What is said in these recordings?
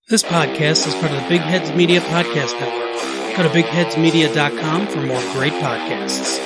This podcast is part of the Big Heads Media Podcast Network. Go to bigheadsmedia.com for more great podcasts.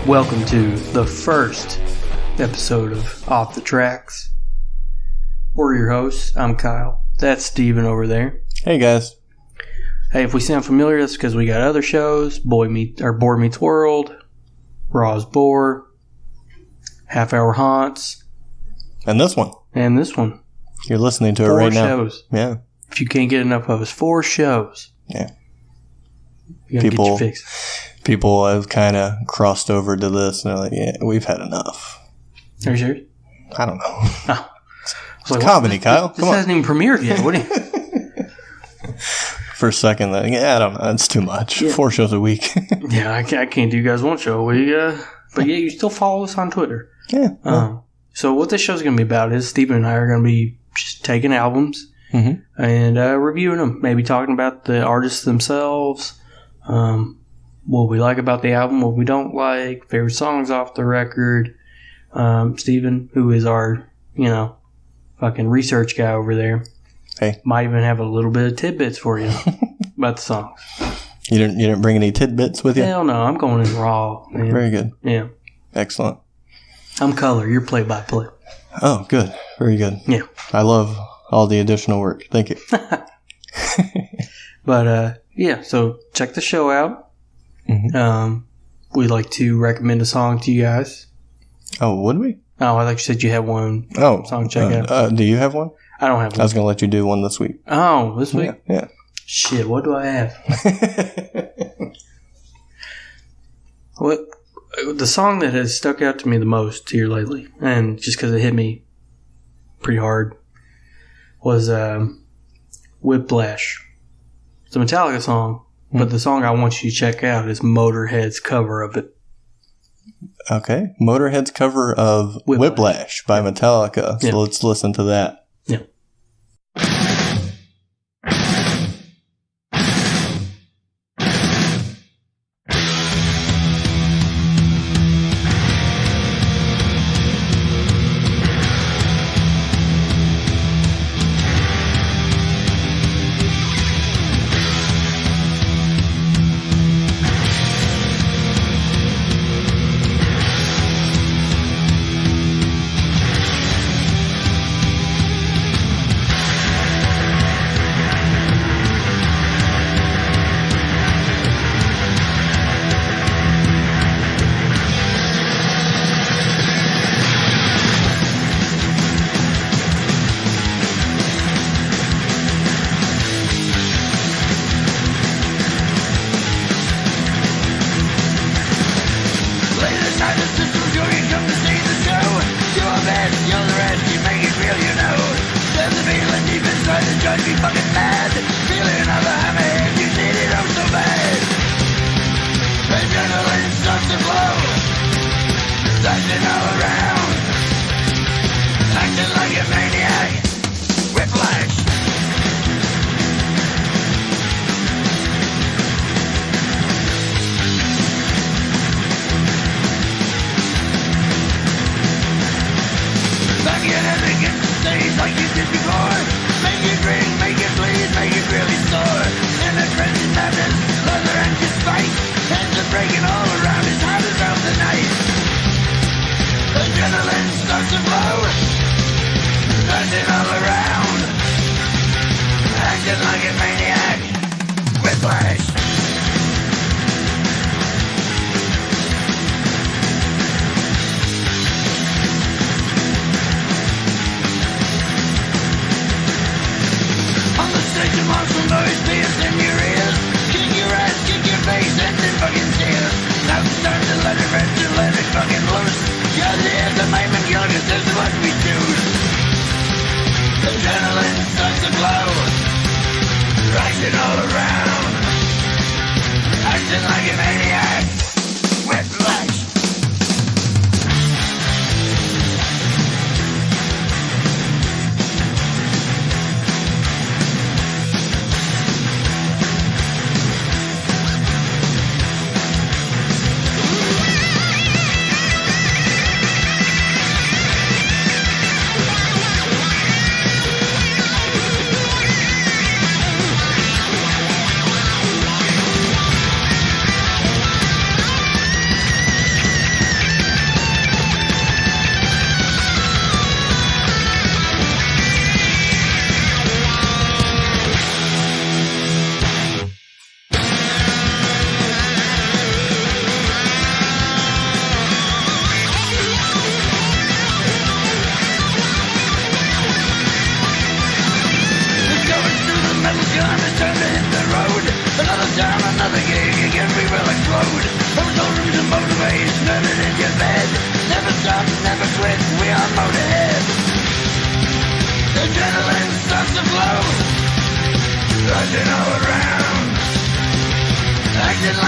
Welcome to the first episode of Off the Tracks. We're your hosts. I'm Kyle. That's Steven over there. Hey guys. Hey, if we sound familiar, that's because we got other shows: Board Meets World, Raw's Boar, Half Hour Haunts, And this one. You're listening to it right now. 4 shows. Yeah. If you can't get enough of us, 4 shows. Yeah. You're gonna get your fix. People have kind of crossed over to this and they're like, yeah, we've had enough. Are you serious? I don't know. Oh. It's like, comedy, Kyle. This hasn't even premiered yet. What do you... For a second, I don't know. It's too much. Yeah. 4 shows a week. Yeah, I can't do you guys one show. But yeah, you still follow us on Twitter. Yeah. So what this show's going to be about is Steven and I are going to be just taking albums and reviewing them. Maybe talking about the artists themselves, what we like about the album, what we don't like, favorite songs off the record. Steven, who is our, fucking research guy over there, might even have a little bit of tidbits for you about the songs. You didn't bring any tidbits with you? Hell no, I'm going in raw, man. Very good. Yeah. Excellent. I'm color, you're play-by-play. Oh, good. Very good. Yeah. I love all the additional work. Thank you. But, yeah, so check the show out. We'd like to recommend a song to you guys. Oh, would we? Oh, I thought you said you had one song to check out. Do you have one? I don't have one. I was going to let you do one this week. Oh, this week? Yeah. Shit, what do I have? What the song that has stuck out to me the most here lately, and just because it hit me pretty hard, was Whiplash. It's a Metallica song. But the song I want you to check out is Motorhead's cover of it. Okay. Motorhead's cover of Whiplash by Metallica. So let's listen to that. Yeah. Like you did before, make it ring, make it bleed.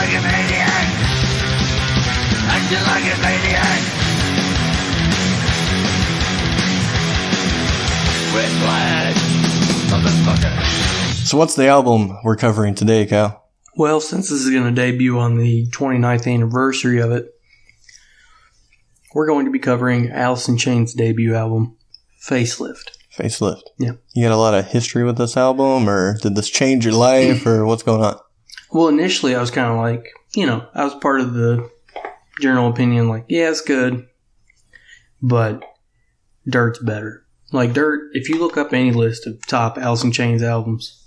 like a maniac. Acting like a maniac. Whiplash, motherfucker. So what's the album we're covering today, Kyle? Well, since this is going to debut on the 29th anniversary of it, we're going to be covering Alice in Chains' debut album, Facelift. Facelift. Yeah. You got a lot of history with this album, or did this change your life, or what's going on? Well, initially I was kind of like, I was part of the general opinion, like, yeah, it's good, but Dirt's better. Like, Dirt, if you look up any list of top Alice in Chains albums,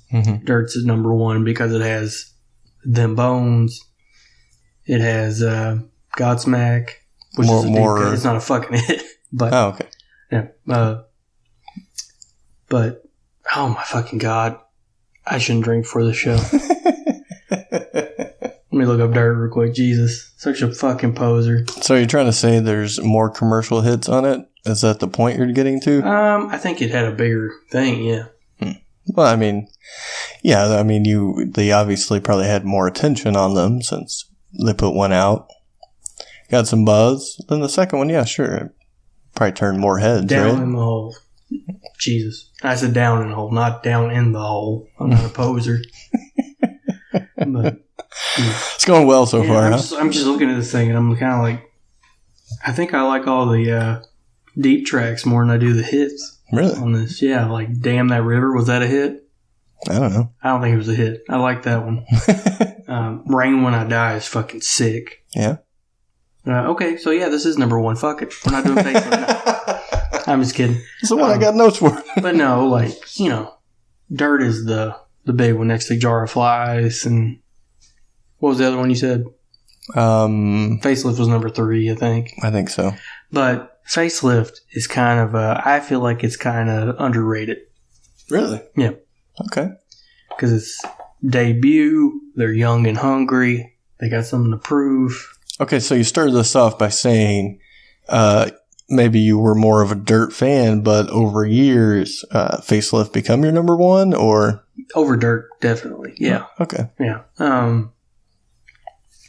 Dirt's is number one because it has Them Bones, it has Godsmack, which is it's not a fucking hit, but oh, okay, yeah, but oh my fucking god, I shouldn't drink before the show. Let me look up Dirt real quick. Jesus, such a fucking poser. So you're trying to say there's more commercial hits on it? Is that the point you're getting to? I think it had a bigger thing, yeah. Well, I mean, yeah, they obviously probably had more attention on them since they put one out. Got some buzz. Then the second one, yeah, sure. Probably turned more heads, down right? In the hole. Jesus. I said down in the hole, not down in the hole. I'm not a poser. But it's going well so far, I'm just looking at this thing and I'm kind of like, I think I like all the deep tracks more than I do the hits. Really? On this. Yeah, like Damn That River. Was that a hit? I don't know. I don't think it was a hit. I like that one. Rain When I Die is fucking sick. Yeah. Okay, so yeah, this is number one. Fuck it. We're not doing Facebook now. I'm just kidding. That's the one I got notes for. But no, like, Dirt is the big one next to Jar of Flies. And what was the other one you said? Facelift was number 3, I think. I think so. But Facelift is kind of, I feel like it's kind of underrated. Really? Yeah. Okay. Because it's debut, they're young and hungry, they got something to prove. Okay, so you started this off by saying maybe you were more of a Dirt fan, but over years, Facelift become your number one, or? Over Dirt, definitely, yeah. Okay. Yeah.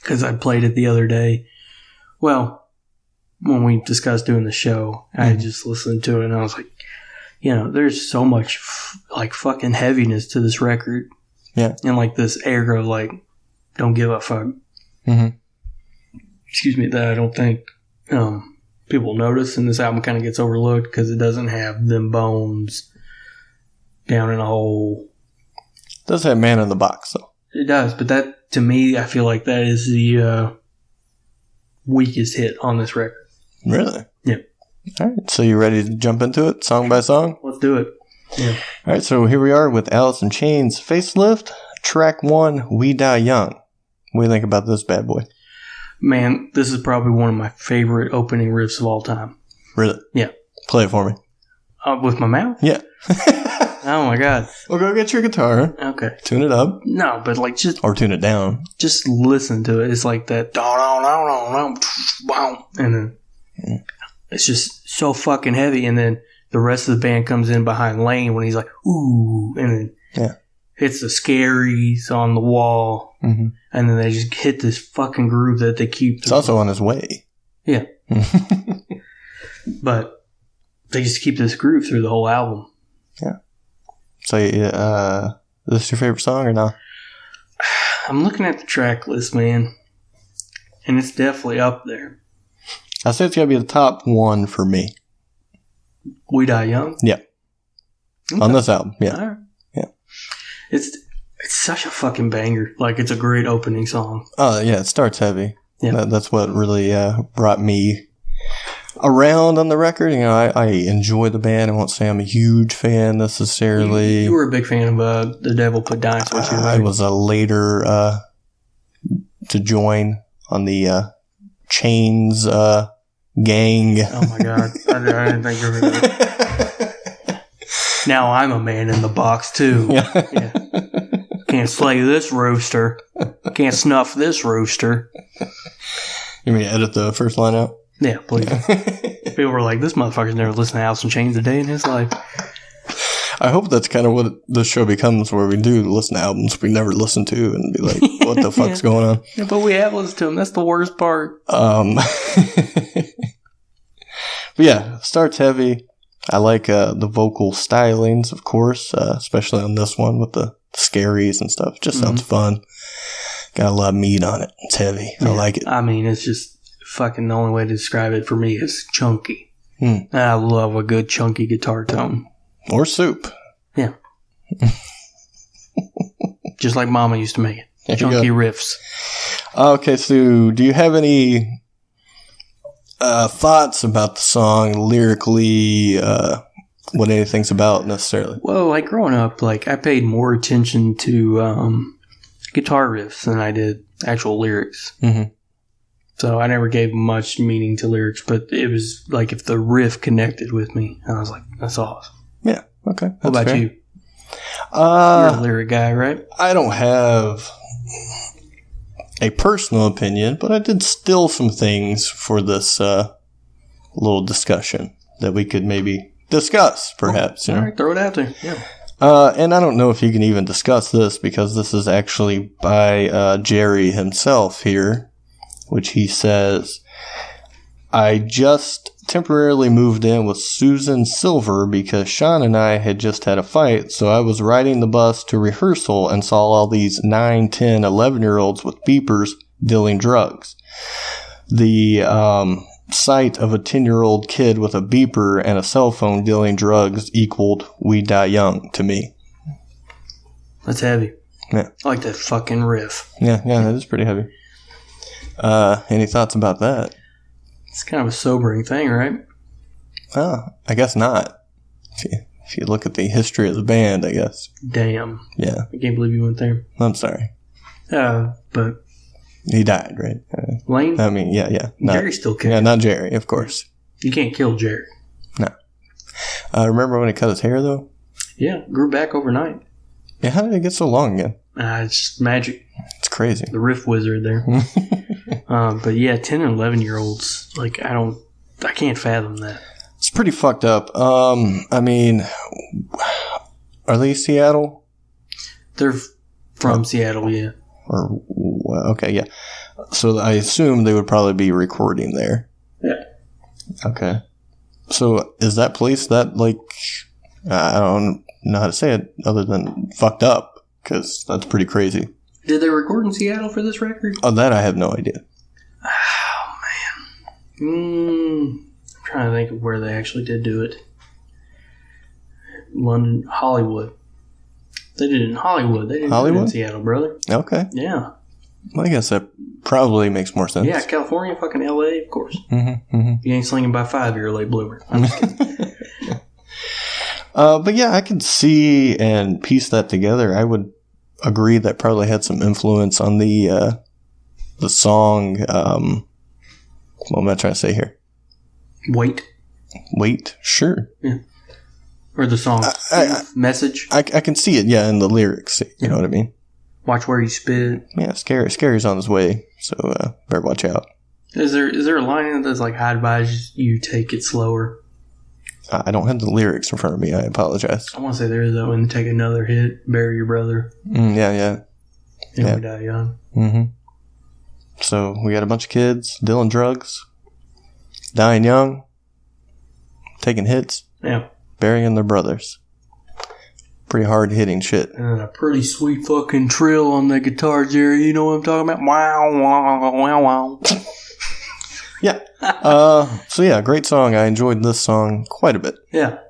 Because I played it the other day. Well, when we discussed doing the show, I just listened to it and I was like, there's so much fucking heaviness to this record. Yeah. And like this air of like, don't give a fuck. Mm-hmm. Excuse me, that I don't think people notice, and this album kind of gets overlooked because it doesn't have Them Bones, Down in a Hole. It does have Man in the Box, though. It does, but that, to me, I feel like that is the weakest hit on this record. Really? Yeah. All right, so you ready to jump into it, song by song? Let's do it. Yeah. All right, so here we are with Alice in Chains' Facelift, track 1, We Die Young. What do you think about this bad boy? Man, this is probably one of my favorite opening riffs of all time. Really? Yeah. Play it for me. With my mouth? Yeah. Oh my god. Well, go get your guitar. Okay. Tune it up. No, but like just... Or tune it down. Just listen to it. It's like that... And then... It's just so fucking heavy. And then the rest of the band comes in behind Lane when he's like, ooh. And then hits the scaries on the wall. Mm-hmm. And then they just hit this fucking groove that they keep. It's also on his way. Yeah. But they just keep this groove through the whole album. Yeah. So, is this your favorite song or not? I'm looking at the track list, man. And it's definitely up there. I say it's got to be the top one for me. We Die Young? Yeah. Okay. On this album, yeah. All right. Yeah. It's such a fucking banger. Like, it's a great opening song. Oh, yeah, it starts heavy. Yeah. That's what really brought me around on the record. I enjoy the band. I won't say I'm a huge fan necessarily. You were a big fan of The Devil Put Dinosaur too, right? I was a later to join on the Chains gang. Oh my god. I didn't think you were going to. Now I'm a man in the box too. Yeah. Can't slay this rooster. Can't snuff this rooster. You mean to edit the first line out? Yeah, please. People were like, this motherfucker's never listened to Alice in Chains a day in his life. I hope that's kind of what the show becomes, where we do listen to albums we never listen to and be like, what the fuck's going on? Yeah, but we have listened to them. That's the worst part. But yeah, starts heavy. I like the vocal stylings, of course, especially on this one with the scaries and stuff. It just sounds fun. Got a lot of meat on it. It's heavy. I like it. I mean, it's just fucking the only way to describe it for me is chunky. I love a good chunky guitar tone. Or soup. Yeah. Just like Mama used to make it. Chunky riffs. Okay, so do you have any thoughts about the song lyrically, what anything's about necessarily? Well, like growing up, like I paid more attention to guitar riffs than I did actual lyrics. Mm-hmm. So I never gave much meaning to lyrics, but it was like if the riff connected with me, I was like, that's awesome. Yeah, okay. What about you? You're a lyric guy, right? I don't have a personal opinion, but I did still some things for this little discussion that we could maybe discuss, perhaps. All right, throw it out there. Yeah. And I don't know if you can even discuss this because this is actually by Jerry himself here, which he says, I just temporarily moved in with Susan Silver because Sean and I had just had a fight, so I was riding the bus to rehearsal and saw all these 9, 10, 11-year-olds with beepers dealing drugs. The sight of a 10-year-old kid with a beeper and a cell phone dealing drugs equaled We Die Young to me. That's heavy. Yeah. I like that fucking riff. Yeah, that is pretty heavy. Any thoughts about that? It's kind of a sobering thing, right? I guess not. If you look at the history of the band, I guess. Damn. Yeah. I can't believe you went there. I'm sorry. But... He died, right? Lane? I mean, yeah. Jerry still killed. Yeah, not Jerry, of course. You can't kill Jerry. No. Remember when he cut his hair, though? Yeah, grew back overnight. Yeah, how did it get so long again? It's just magic. It's crazy. The riff wizard there. But yeah, 10 and 11-year-olds, like, I can't fathom that. It's pretty fucked up. I mean, are they Seattle? They're from Seattle, yeah. Okay, yeah. So I assume they would probably be recording there. Yeah. Okay. So is that place that, like, I don't know how to say it other than fucked up, because that's pretty crazy. Did they record in Seattle for this record? Oh, that I have no idea. Oh, man. I'm trying to think of where they actually did do it. London, Hollywood. They did it in Hollywood. They didn't do it in Seattle, brother. Okay. Yeah. Well, I guess that probably makes more sense. Yeah, California, fucking LA, of course. If you ain't slinging by 5, you're a late bloomer. I'm just kidding. But yeah, I could see and piece that together. I would agree that probably had some influence on the song. What am I trying to say here? Wait, sure. Yeah. Or the song Message. I can see it, yeah, in the lyrics. You know what I mean? Watch where you spit. Yeah, Scary's on his way, so better watch out. Is there a line in it that's like, I advise you take it slower? I don't have the lyrics in front of me. I apologize. I want to say there is, though, and take another hit, bury your brother. Yeah. And we die young. Mm-hmm. So we got a bunch of kids dealing drugs, dying young, taking hits, burying their brothers. Pretty hard hitting shit. And a pretty sweet fucking trill on the guitar, Jerry. You know what I'm talking about? Wow, wow, wow, wow. Yeah. So yeah, great song. I enjoyed this song quite a bit. Yeah.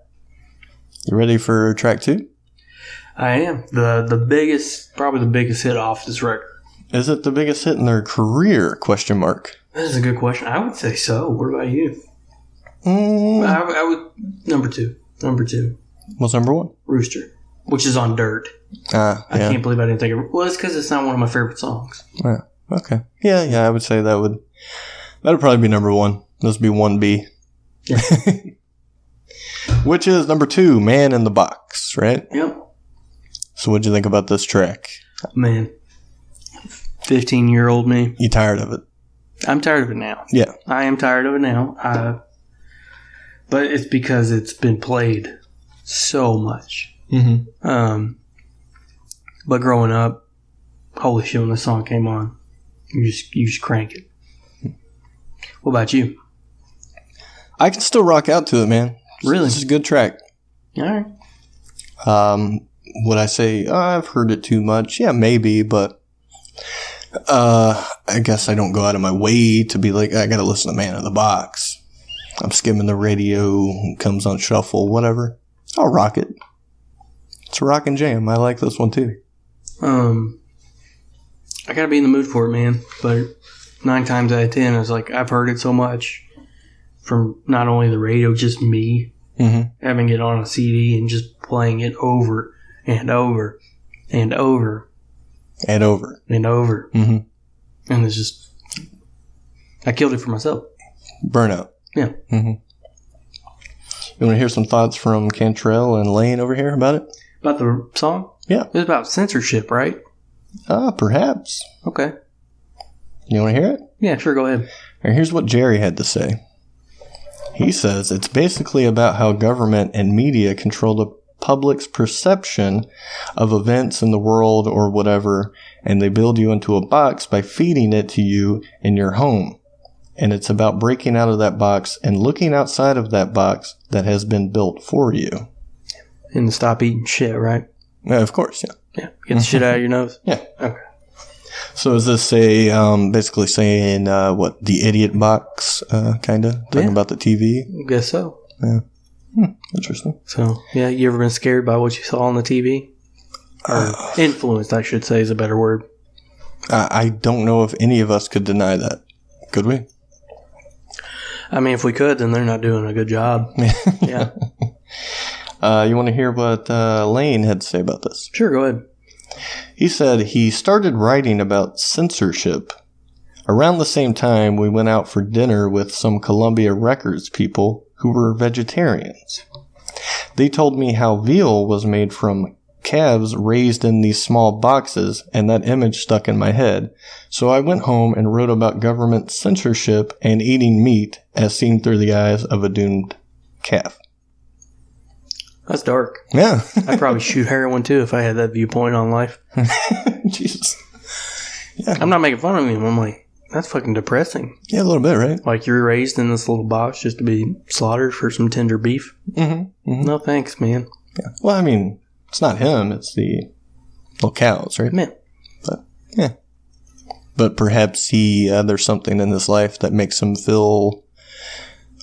You ready for track 2? I am. The biggest, probably the biggest hit off this record. Is it the biggest hit in their career? ? This is a good question. I would say so. What about you? I would number 2. What's number 1? Rooster, which is on Dirt. I can't believe I didn't think of it. Well, it's because it's not one of my favorite songs. Yeah. Okay. Yeah. I would say that would probably be number 1. This would be 1B. Yeah. Which is number 2, Man in the Box, right? Yep. So what'd you think about this track? Man, 15-year-old me. You tired of it? I'm tired of it now. Yeah. I am tired of it now. But it's because it's been played so much. Mm-hmm. But growing up, holy shit, when the song came on, you just crank it. What about you? I can still rock out to it, man. Really? This is a good track. All right. Would I say I've heard it too much? Yeah, maybe, but I guess I don't go out of my way to be like, I gotta listen to Man in the Box. I'm skimming the radio, comes on shuffle, whatever. I'll rock it. It's a rockin' jam. I like this one too. I gotta be in the mood for it, man. But 9 times out of 10, I was like, I've heard it so much from not only the radio, just me having it on a CD and just playing it over and over and over and over and over. Mm-hmm. And it's just, I killed it for myself. Burnout. Yeah. Mm-hmm. You want to hear some thoughts from Cantrell and Lane over here about it? About the song? Yeah. It's about censorship, right? Perhaps. Okay. You want to hear it? Yeah, sure, go ahead. And here's what Jerry had to say. He says, it's basically about how government and media control the public's perception of events in the world or whatever, and they build you into a box by feeding it to you in your home. And it's about breaking out of that box and looking outside of that box that has been built for you. And stop eating shit, right? Yeah, of course, yeah. Yeah, get the shit out of your nose. Yeah. Okay. So is this basically saying what, the idiot box, kind of? Talking about the TV? I guess so. Yeah. Interesting. So, yeah, you ever been scared by what you saw on the TV? Or influenced, I should say, is a better word. I don't know if any of us could deny that. Could we? I mean, if we could, then they're not doing a good job. Yeah. You want to hear what Lane had to say about this? Sure, go ahead. He said he started writing about censorship. Around the same time, we went out for dinner with some Columbia Records people who were vegetarians. They told me how veal was made from calves raised in these small boxes, and that image stuck in my head. So I went home and wrote about government censorship and eating meat as seen through the eyes of a doomed calf. That's dark. Yeah. I'd probably shoot heroin too if I had that viewpoint on life. Jesus. Yeah. I'm not making fun of him. I'm like, that's fucking depressing. Yeah, a little bit, right? Like you're raised in this little box just to be slaughtered for some tender beef. Mm-hmm. Mm-hmm. No thanks, man. Yeah. Well, I mean, it's not him. It's the little cows, right? Man. But, yeah. But perhaps there's something in his life that makes him feel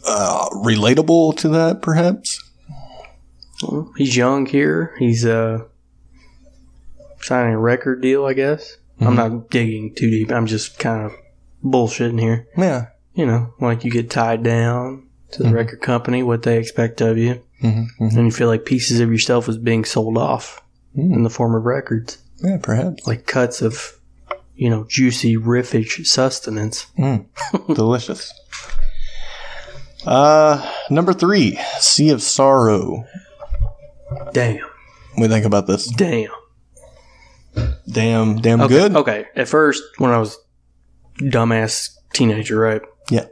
relatable to that, perhaps? Well, he's young here. He's signing a record deal, I guess. Mm-hmm. I'm not digging too deep. I'm just kind of bullshitting here. Yeah. You know, like you get tied down to the record company, what they expect of you. Mm-hmm. And you feel like pieces of yourself is being sold off in the form of records. Yeah, perhaps. Like cuts of, juicy riffage sustenance. Delicious. Number 3, Sea of Sorrow. Damn. What do you think about this? Damn okay. Good? Okay. At first, when I was dumbass teenager, right? Yeah.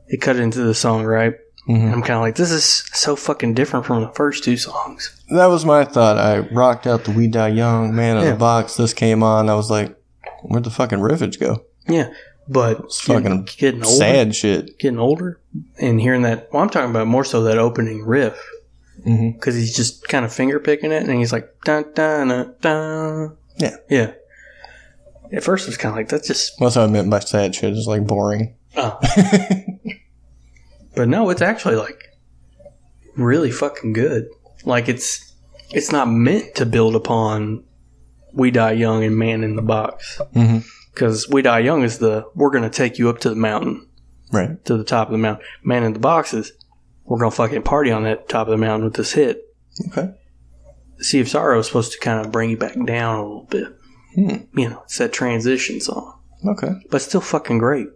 It cut into the song, right? Mm-hmm. And I'm kind of like, this is so fucking different from the first 2 songs. That was my thought. I rocked out the We Die Young, Man in the Box. This came on. I was like, where'd the fucking riffage go? Yeah. But it's fucking getting older, sad shit. Getting older and hearing that. Well, I'm talking about more so that opening riff. Because he's just kind of finger picking it and he's like, dun, dun, dun, dun. Yeah. Yeah. At first, it was kind of like, that's just. That's what I meant by sad shit. It's like boring. Oh. But no, it's actually like really fucking good. Like it's not meant to build upon We Die Young and Man in the Box. Because We Die Young is we're going to take you up to the mountain. Right. To the top of the mountain. Man in the Box is, we're going to fucking party on that top of the mountain with this hit. Okay. Sea of Sorrow is supposed to kind of bring you back down a little bit. It's that transition song. Okay. But still fucking great.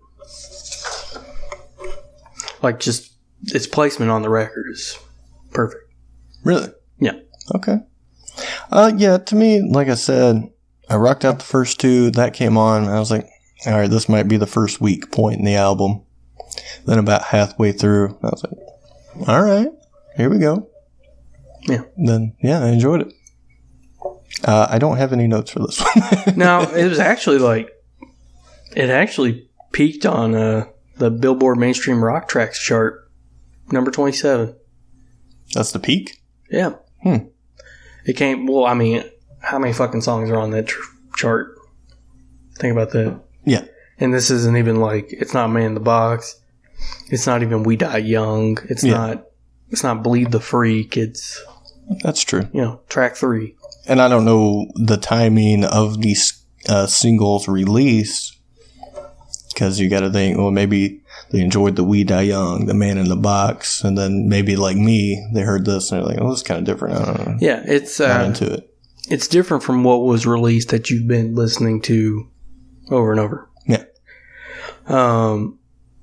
Like, just, its placement on the record is perfect. Really? Yeah. Okay. Yeah, to me, like I said, I rocked out the first 2. That came on. And I was like, all right, this might be the first weak point in the album. Then about halfway through, I was like, all right, here we go. Yeah. Then, yeah, I enjoyed it. I don't have any notes for this one. No, it was actually it actually peaked on the Billboard Mainstream Rock Tracks chart, number 27. That's the peak? Yeah. It came, well, I mean, how many fucking songs are on that chart? Think about that. Yeah. And this isn't even it's not Man in the Box. It's not even We Die Young. It's not Bleed the Freak. That's true. Track 3. And I don't know the timing of these singles release, because you got to think, well, maybe they enjoyed the We Die Young, the Man in the Box, and then maybe like me, they heard this and they're like, oh, this is kind of different. I don't know. Yeah, it's not into it. It's different from what was released that you've been listening to over and over. Yeah.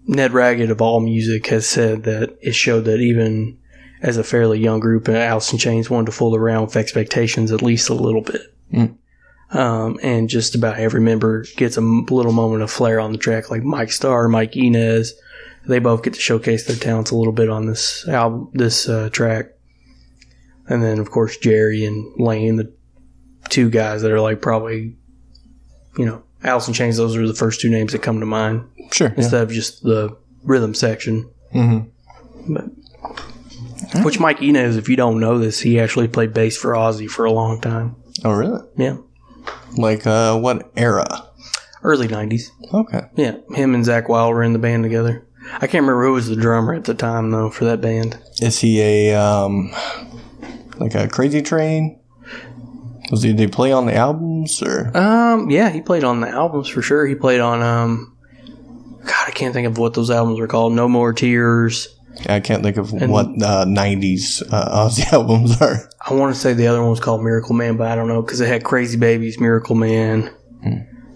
Ned Ragged of All Music has said that it showed that even as a fairly young group, Alice in Chains wanted to fool around with expectations at least a little bit. And just about every member gets a little moment of flair on the track, like Mike Starr, Mike Inez. They both get to showcase their talents a little bit on this album, this track. And then, of course, Jerry and Lane, the two guys that are probably, Alice in Chains, those are the first two names that come to mind. Sure. Instead of just the rhythm section. But, which Mike Inez, if you don't know this, he actually played bass for Ozzy for a long time. Oh, really? Yeah. What era? Early 90s. Okay. Yeah. Him and Zakk Wylde were in the band together. I can't remember who was the drummer at the time, though, for that band. Is he a Crazy Train? Did he play on the albums, or? Yeah, he played on the albums for sure. He played on, God, I can't think of what those albums were called. No More Tears. I can't think of what 90s Ozzy albums are. I want to say the other one was called Miracle Man, but I don't know, because it had Crazy Babies, Miracle Man,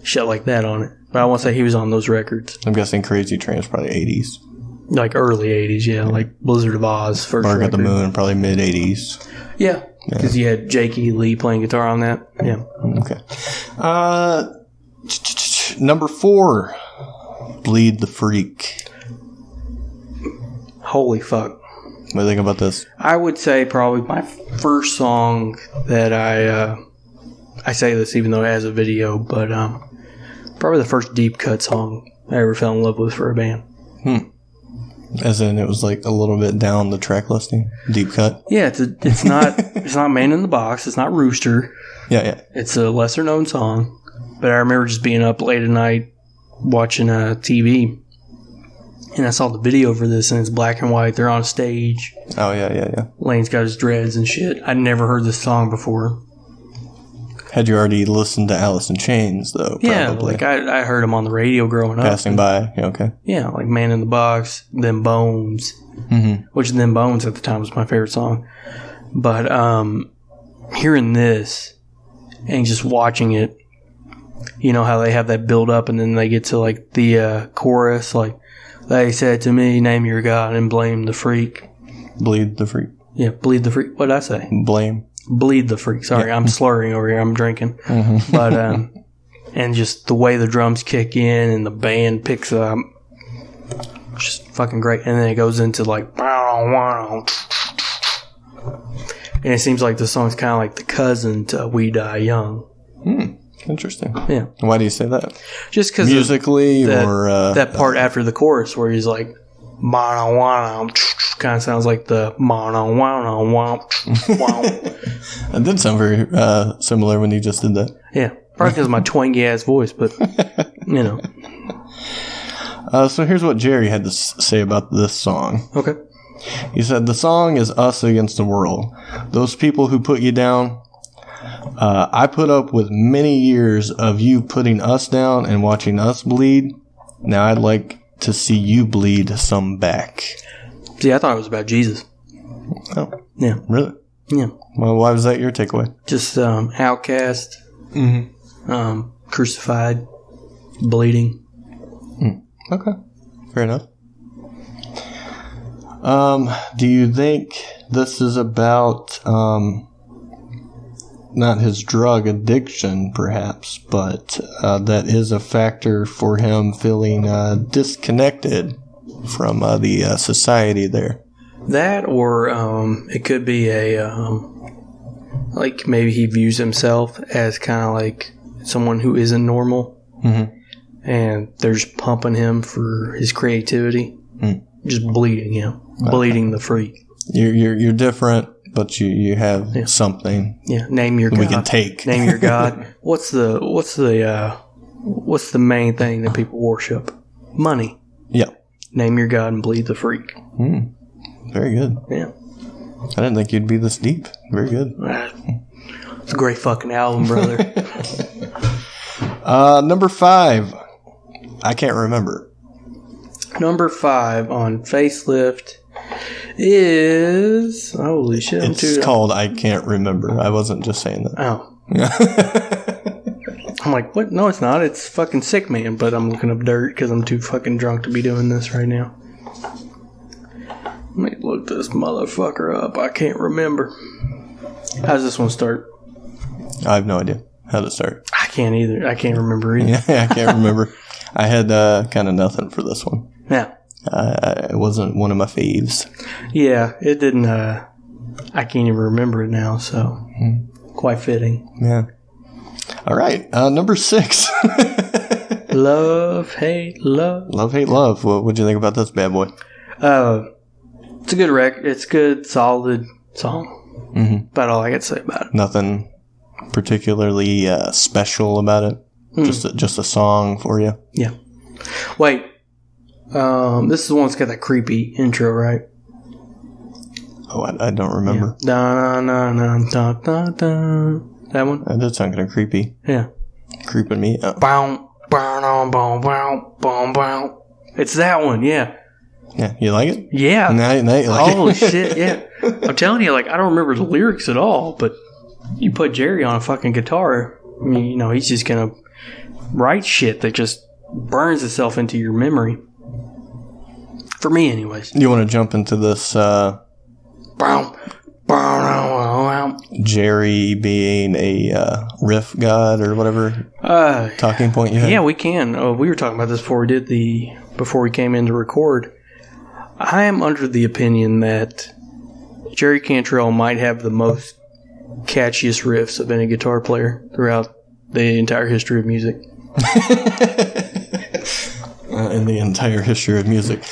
shit like that on it. But I want to say he was on those records. I'm guessing Crazy Train is probably 80s. Early 80s, yeah. Like Blizzard of Oz, first Bark record. at the Moon, probably mid-80s. Yeah, because you had Jake E. Lee playing guitar on that. Yeah. Okay. Number 4, Bleed the Freak. Holy fuck. What do you think about this? I would say probably my first song that I say this even though it has a video, but probably the first deep cut song I ever fell in love with for a band. As in, it was a little bit down the track listing, deep cut. Yeah, it's not Man in the Box, it's not Rooster. Yeah. It's a lesser known song, but I remember just being up late at night watching TV. And I saw the video for this, and it's black and white. They're on stage. Oh, yeah. Lane's got his dreads and shit. I'd never heard this song before. Had you already listened to Alice in Chains, though? Yeah, probably. I heard them on the radio growing up. Passing by, yeah, okay. Yeah, like Man in the Box, Them Bones. Which Them Bones at the time was my favorite song. But hearing this and just watching it, you know how they have that build up and then they get to the chorus, they said to me, name your God and blame the freak. Bleed the freak. Yeah, bleed the freak. What did I say? Blame. Bleed the freak. Sorry, I'm slurring over here. I'm drinking. But, and just the way the drums kick in and the band picks up. Just fucking great. And then it goes into and it seems like the song's kind of like the cousin to We Die Young. Interesting. Yeah. Why do you say that? Just because musically or that part after the chorus where he's like mono kind of sounds like the mono. It did sound very similar when you just did that. Yeah, probably because of my twangy ass voice, but you know. So here's what Jerry had to say about this song. Okay. He said, the song is us against the world. Those people who put you down, I put up with many years of you putting us down and watching us bleed. Now I'd like to see you bleed some back. See, I thought it was about Jesus. Oh. Yeah. Really? Yeah. Well, why was that your takeaway? Just outcast, crucified, bleeding. Okay. Fair enough. Do you think this is about not his drug addiction, perhaps, but that is a factor for him feeling disconnected from the society there? That, or it could be like maybe he views himself as kind of like someone who isn't normal, and they're just pumping him for his creativity, just bleeding him, bleeding the freak. You're different, but you have something. Yeah, name your God. We can take. Name your God. What's the main thing that people worship? Money. Yeah. Name your God and bleed the freak. Very good. Yeah. I didn't think you'd be this deep. Very good. It's a great fucking album, brother. Number 5. I can't remember. Number 5 on Facelift is... Holy shit. It's called I Can't Remember. I wasn't just saying that. Oh. I'm like, what? No, it's not. It's fucking Sick Man, but I'm looking up dirt because I'm too fucking drunk to be doing this right now. Let me look this motherfucker up. I can't remember. How's this one start? I have no idea how to start. I can't either. I can't remember either. Yeah, I can't remember. I had kind of nothing for this one. Yeah. It wasn't one of my faves. Yeah, it didn't. I can't even remember it now, so quite fitting. Yeah. All right. Number 6. Love, Hate, Love. Love, Hate, Love. What'd you think about this bad boy? It's a good record. It's a good, solid song. About all I got to say about it. Nothing particularly special about it. Just a song for you. Yeah. Wait. This is the one that's got that creepy intro, right? Oh, I don't remember. Yeah. That one? That did sound kind of creepy. Yeah. Creeping me up. It's that one, yeah. Yeah, you like it? Yeah. Now you like Holy it? shit, yeah. I'm telling you, like, I don't remember the lyrics at all, but you put Jerry on a fucking guitar, I mean, you know, he's just gonna write shit that just burns itself into your memory. For me, anyways. You want to jump into this Jerry being a riff god or whatever talking point you had? Yeah, we can. We were talking about this before we came in to record. I am under the opinion that Jerry Cantrell might have the most catchiest riffs of any guitar player throughout the entire history of music. In the entire history of music.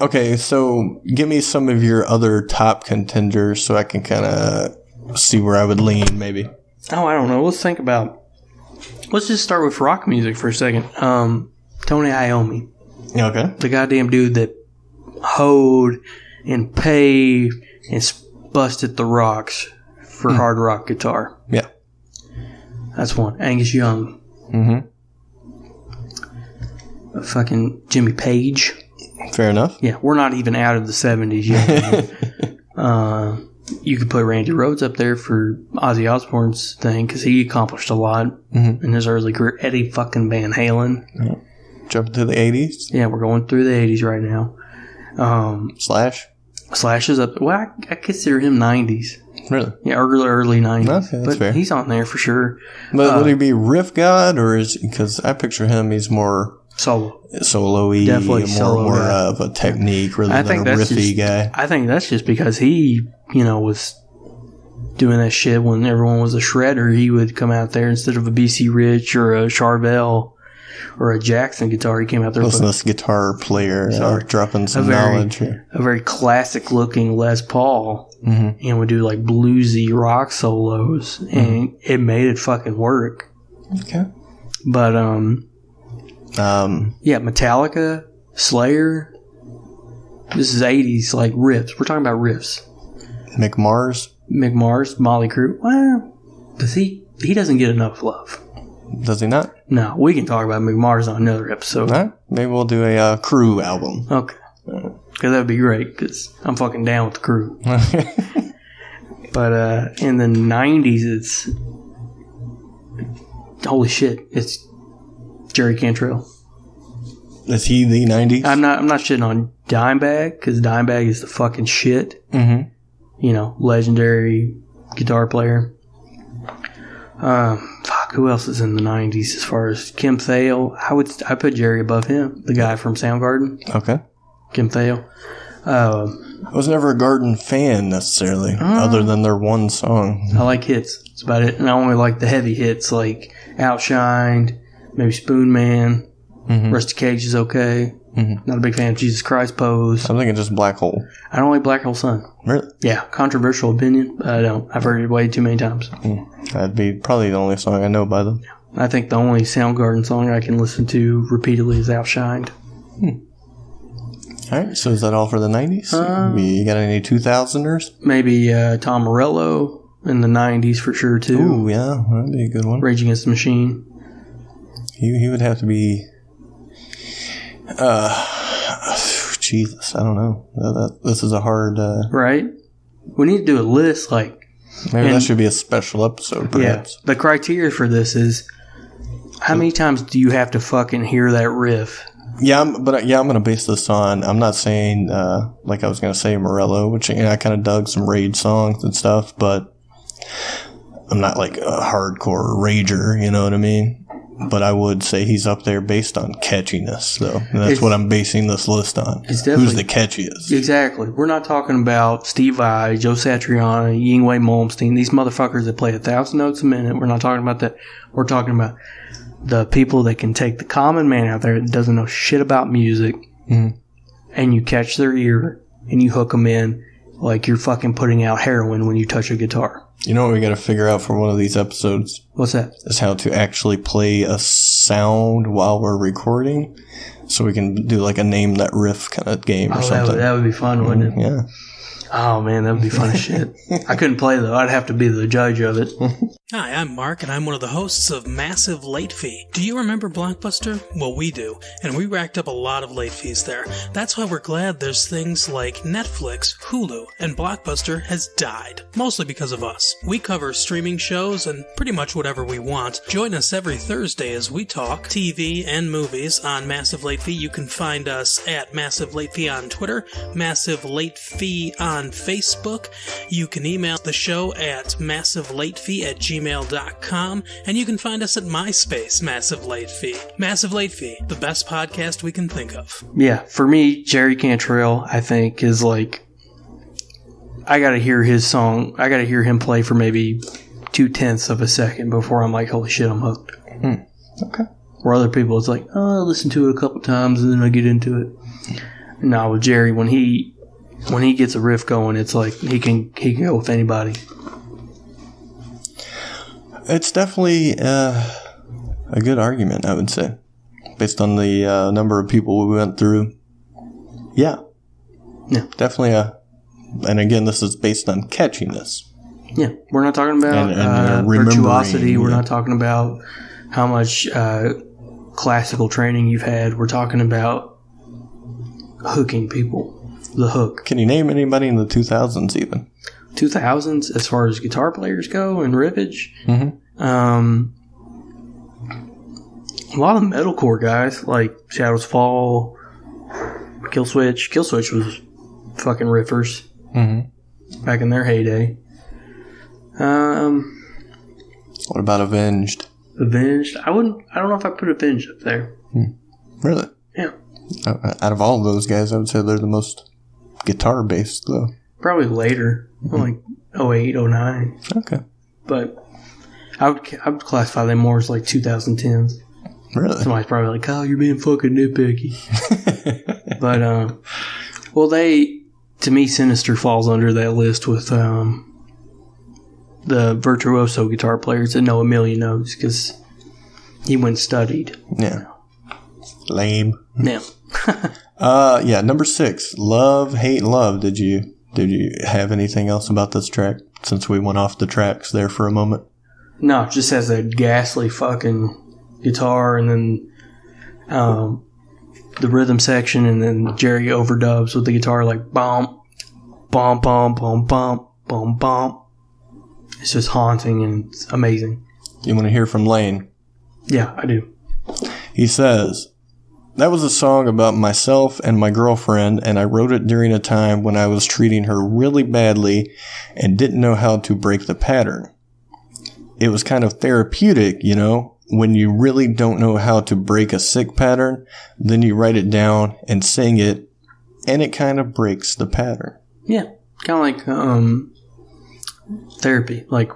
Okay, so give me some of your other top contenders so I can kind of see where I would lean, maybe. Oh, I don't know. Let's just start with rock music for a second. Tony Iommi. Okay. The goddamn dude that hoed and paved and busted the rocks for hard rock guitar. Yeah. That's one. Angus Young. Fucking Jimmy Page. Fair enough. Yeah, we're not even out of the 70s yet. You could put Randy Rhoads up there for Ozzy Osbourne's thing because he accomplished a lot in his early career. Eddie fucking Van Halen. Yeah. Jumping to the 80s? Yeah, we're going through the 80s right now. Slash is up. Well, I consider him 90s. Really? Yeah, early 90s. Okay, that's fair. He's on there for sure. But would he be riff god or is because I picture him, he's more solo-y, definitely more of a technique rather than a riffy guy. I think that's just because he, was doing that shit when everyone was a shredder. He would come out there instead of a BC Rich or a Charvel or a Jackson guitar. He came out there. Listen to this guitar player dropping some knowledge here. A very classic looking Les Paul, and would do like bluesy rock solos, and it made it fucking work. Okay, but yeah, Metallica, Slayer. This is 80s, like riffs. We're talking about riffs. Mick Mars, Motley Crue. Well, does he doesn't get enough love. Does he not? No, we can talk about Mick Mars on another episode. All right. Maybe we'll do a Crew album. Okay. Because that would be great, because I'm fucking down with the Crew. But in the 90s, it's... Holy shit, it's Jerry Cantrell. Is he the 90s? I'm not shitting on Dimebag, because Dimebag is the fucking shit. Legendary guitar player. Who else is in the 90s as far as Kim Thale? I put Jerry above him, the guy from Soundgarden. Okay. Kim Thale. I was never a Garden fan necessarily, other than their one song. I like hits. That's about it. And I only like the heavy hits, like Outshined, maybe Spoon Man. Rusty Cage is okay. Not a big fan of Jesus Christ Pose. I'm thinking just Black Hole. I don't like Black Hole Sun. Really? Yeah, controversial opinion, but I don't. I've heard it way too many times. That'd be probably the only song I know by them. I think the only Soundgarden song I can listen to repeatedly is Outshined. All right, so is that all for the 90s? You got any 2000ers? Maybe Tom Morello in the 90s for sure, too. Ooh, yeah, that'd be a good one. Rage Against the Machine. He would have to be... Jesus, I don't know. This is a hard... Right? We need to do a list, like... Maybe that should be a special episode, perhaps. Yeah, the criteria for this is... How many times do you have to fucking hear that riff? Yeah, I'm going to base this on... I'm not saying, like I was going to say Morello, which I kind of dug some Rage songs and stuff, but I'm not like a hardcore rager, you know what I mean? But I would say he's up there based on catchiness, though. And that's what I'm basing this list on. Who's the catchiest? Exactly. We're not talking about Steve Vai, Joe Satriani, Yngwie Malmsteen, these motherfuckers that play 1,000 notes a minute. We're not talking about that. We're talking about the people that can take the common man out there that doesn't know shit about music, and you catch their ear, and you hook them in like you're fucking putting out heroin when you touch a guitar. You know what we got to figure out for one of these episodes? What's that? Is how to actually play a sound while we're recording, so we can do like a name that riff kind of game or something. That would be fun, wouldn't it? Yeah. Oh man, that would be fun as shit. I couldn't play though. I'd have to be the judge of it. Hi, I'm Mark, and I'm one of the hosts of Massive Late Fee. Do you remember Blockbuster? Well, we do, and we racked up a lot of late fees there. That's why we're glad there's things like Netflix, Hulu, and Blockbuster has died, mostly because of us. We cover streaming shows and pretty much whatever we want. Join us every Thursday as we talk TV and movies on Massive Late Fee. You can find us at Massive Late Fee on Twitter, Massive Late Fee on Facebook. You can email the show at massivelatefee@gmail.com, and you can find us at MySpace, Massive Late Fee. Massive Late Fee, the best podcast we can think of. Yeah, for me, Jerry Cantrell, I think, is like, I gotta hear his song, I gotta hear him play for maybe 0.2 of a second before I'm like, holy shit, I'm hooked. Okay. Where other people, it's like, oh, I listen to it a couple times and then I get into it. No, with Jerry, when he gets a riff going, it's like he can go with anybody. It's definitely a good argument, I would say, based on the number of people we went through. Yeah, definitely and again, this is based on catchiness. Yeah, we're not talking about virtuosity. We're not talking about how much classical training you've had. We're talking about hooking people. The hook. Can you name anybody in the 2000s even? 2000s as far as guitar players go and riffage? A lot of metalcore guys like Shadows Fall, Killswitch. Killswitch was fucking riffers back in their heyday. What about Avenged? Avenged? I don't know if I put Avenged up there. Really? Yeah. Out of all of those guys, I would say they're the most guitar based, though. Probably later, like 08, 09. Okay. But I would classify them more as like 2010s. Really? Somebody's probably like, oh, you're being fucking nitpicky. But, well, to me, Sinister falls under that list with the virtuoso guitar players that know a million notes because he went and studied. Yeah. Lame. Yeah. Yeah, number 6, Love, Hate, Love. Did you have anything else about this track since we went off the tracks there for a moment? No, it just has that ghastly fucking guitar and then the rhythm section and then Jerry overdubs with the guitar like bum, bum, bum, bum, bum, bum, bum. It's just haunting and it's amazing. You want to hear from Lane? Yeah, I do. He says, that was a song about myself and my girlfriend, and I wrote it during a time when I was treating her really badly and didn't know how to break the pattern. It was kind of therapeutic, you know, when you really don't know how to break a sick pattern, then you write it down and sing it, and it kind of breaks the pattern. Yeah. Kind of like therapy. Like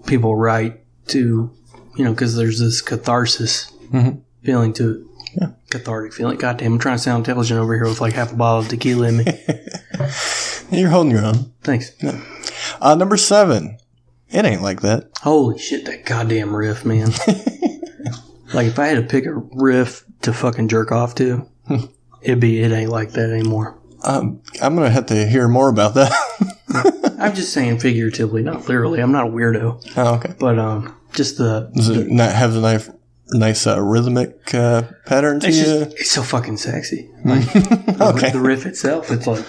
people write to, because there's this catharsis feeling to it. Yeah. Cathartic feeling. God damn, I'm trying to sound intelligent over here with like half a bottle of tequila in me. You're holding your own. Thanks. Yeah. Number 7. It ain't like that. Holy shit, that goddamn riff, man. Like, if I had to pick a riff to fucking jerk off to, it ain't like that anymore. I'm going to have to hear more about that. I'm just saying figuratively, not literally. I'm not a weirdo. Oh, okay. But just the... Does it not have a nice rhythmic pattern to you? It's so fucking sexy. Like, okay. The riff itself, it's like,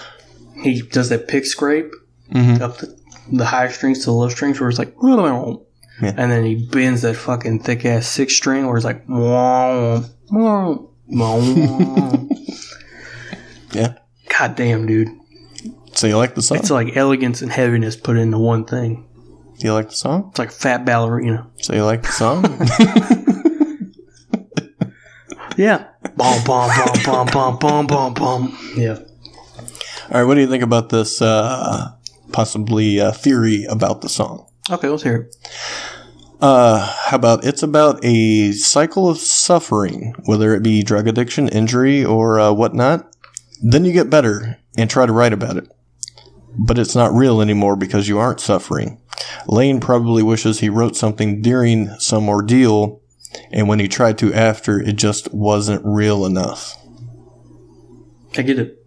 he does that pick scrape up the high strings to the low strings where it's like... Yeah. And then he bends that fucking thick ass 6 string where it's like, yeah. God damn, dude. So you like the song? It's like elegance and heaviness put into one thing. Do you like the song? It's like fat ballerina. So you like the song? Yeah. Bom, bom, bom, bom, bom, bom, bom, bom. Yeah. All right. What do you think about this possibly theory about the song? Okay, let's hear it. How about it's about a cycle of suffering, whether it be drug addiction, injury, or whatnot. Then you get better and try to write about it. But it's not real anymore because you aren't suffering. Lane probably wishes he wrote something during some ordeal, and when he tried to after, it just wasn't real enough. I get it.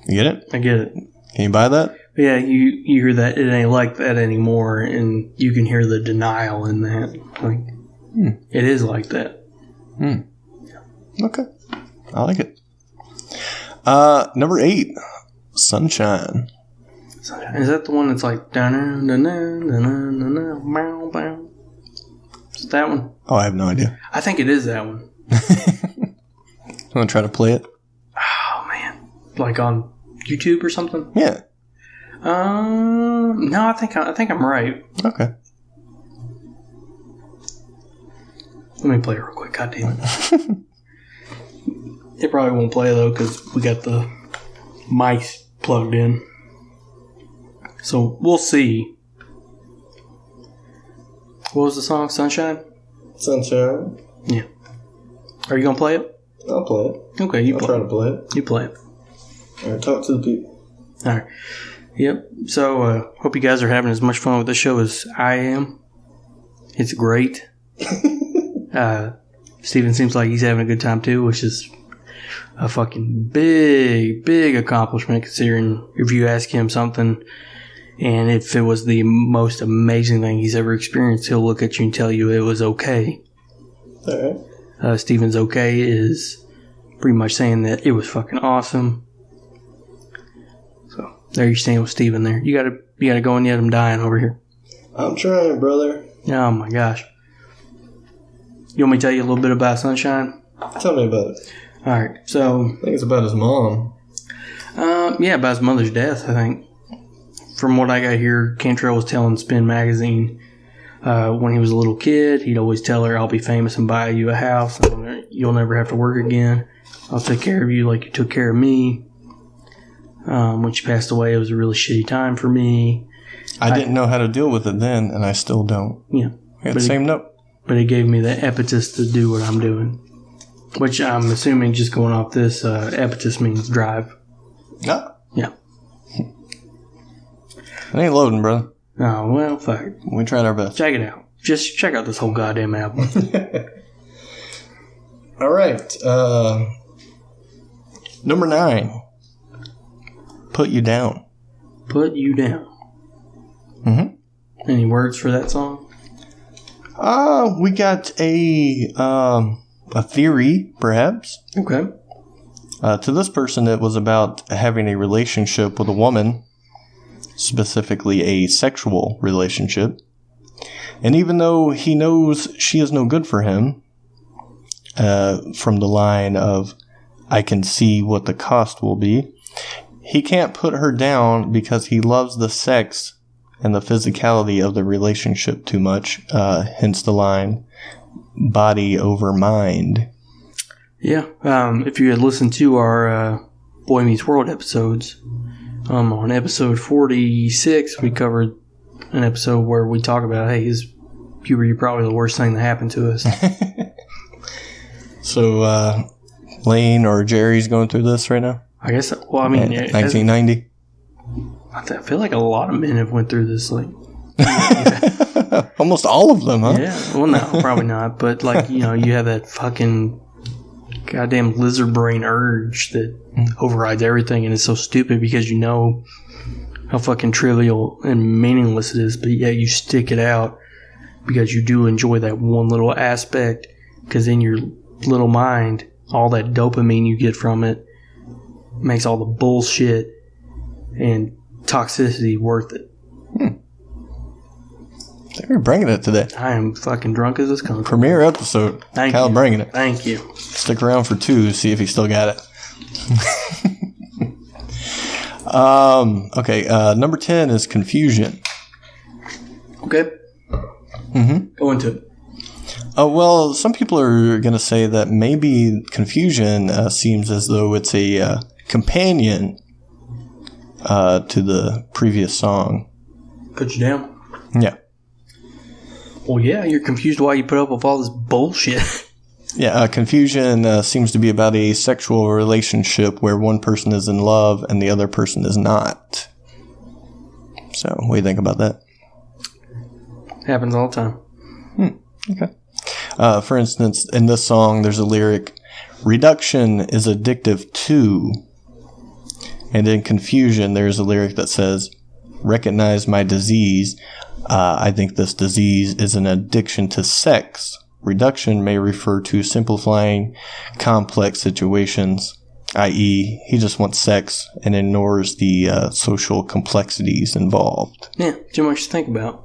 You get it? I get it. Can you buy that? Yeah, you hear that it ain't like that anymore, and you can hear the denial in that. Like, it is like that. Yeah. Okay. I like it. Number 8, Sunshine. Is that the one that's like... Is it that one? Oh, I have no idea. I think it is that one. You want to try to play it? Oh, man. Like on YouTube or something? Yeah. No, I think I'm right. Okay. Let me play it real quick. God damn it. It probably won't play though because we got the mics plugged in. So we'll see. What was the song? Sunshine? Sunshine. Yeah. Are you gonna play it? I'll play it. Okay, you I'll play try to play it. You play it. All right, talk to the people. All right. Yep. So, hope you guys are having as much fun with the show as I am. It's great. Steven seems like he's having a good time too, which is a fucking big accomplishment considering if you ask him something and if it was the most amazing thing he's ever experienced, he'll look at you and tell you it was okay. All right. Steven's okay is pretty much saying that it was fucking awesome. There you stand with Steven there. You gotta go and yet I'm dying over here. I'm trying, brother. Oh my gosh. You want me to tell you a little bit about Sunshine? Tell me about it. Alright, so... I think it's about his mom. Yeah, about his mother's death, I think. From what I got here, Cantrell was telling Spin Magazine when he was a little kid, he'd always tell her, I'll be famous and buy you a house. And you'll never have to work again. I'll take care of you like you took care of me. When she passed away, it was a really shitty time for me. I didn't know how to deal with it then, and I still don't. Yeah. We had the same note. But it gave me the impetus to do what I'm doing. Which I'm assuming, just going off this, impetus means drive. No. Yeah. It ain't loading, brother. Oh, well, fuck it. We tried our best. Check it out. Just check out this whole goddamn album. All right. Number 9. Put You Down. Put You Down. Mm-hmm. Any words for that song? We got a theory, perhaps. Okay. To this person, it was about having a relationship with a woman, specifically a sexual relationship. And even though he knows she is no good for him, from the line of, I can see what the cost will be, he can't put her down because he loves the sex and the physicality of the relationship too much. Hence the line, body over mind. Yeah. If you had listened to our Boy Meets World episodes. On episode 46, we covered an episode where we talk about, hey, is puberty probably the worst thing that happened to us? So, Lane or Jerry's going through this right now? I guess, well, I mean... 1990? I feel like a lot of men have went through this, like... Almost all of them, huh? Yeah, well, no, probably not. But, like, you know, you have that fucking goddamn lizard brain urge that overrides everything, and it's so stupid because you know how fucking trivial and meaningless it is, but yet you stick it out because you do enjoy that one little aspect, because in your little mind, all that dopamine you get from it makes all the bullshit and toxicity worth it. You're bringing it today. I am fucking drunk as a skunk. Premiere episode. Thank Kyle you. bringing it. Thank you. Stick around for 2, see if he still got it. Okay, number 10 is confusion. Okay. Go into it. Well, some people are going to say that maybe confusion seems as though it's a companion to the previous song. Put you down. Yeah. Well, yeah, you're confused why you put up with all this bullshit. Yeah, confusion seems to be about a sexual relationship where one person is in love and the other person is not. So, what do you think about that? Happens all the time. Okay. For instance, in this song, there's a lyric, reduction is addictive too. And in confusion, there's a lyric that says, recognize my disease. I think this disease is an addiction to sex. Reduction may refer to simplifying complex situations, i.e., he just wants sex and ignores the social complexities involved. Yeah, too much to think about.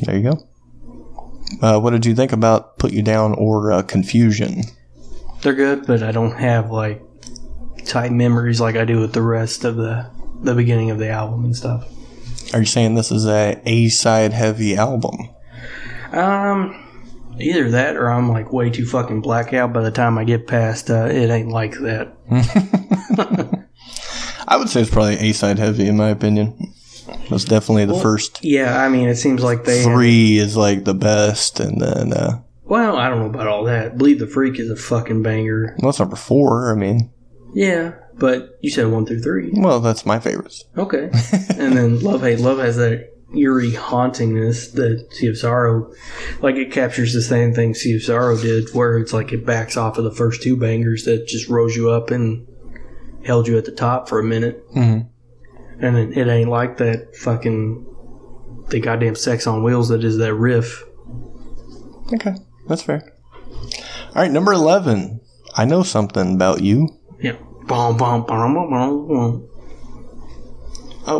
There you go. What did you think about Put You Down or Confusion? They're good, but I don't have, like, tight memories like I do with the rest of the beginning of the album and stuff. Are you saying this is a A-side heavy album? Either that or I'm like way too fucking blackout by the time I get past It Ain't Like That. I would say it's probably A-side heavy in my opinion. That's definitely the first. Yeah, I mean, it seems like they 3 is like the best, and then well, I don't know about all that. Bleed the Freak is a fucking banger. well, that's number 4. I mean, yeah, but you said 1 through 3. well, that's my favorites. Okay. And then Love Hate. Love has that eerie hauntingness that Sea of Sorrow, like, it captures the same thing Sea of Sorrow did, where it's like it backs off of the first 2 bangers that just rose you up and held you at the top for a minute. Mm-hmm. And then It Ain't Like That fucking the goddamn sex on wheels that is that riff. Okay, that's fair. All right, number 11. I Know Something About You. Yeah. Bom, bom, bom, bom, bom, bom.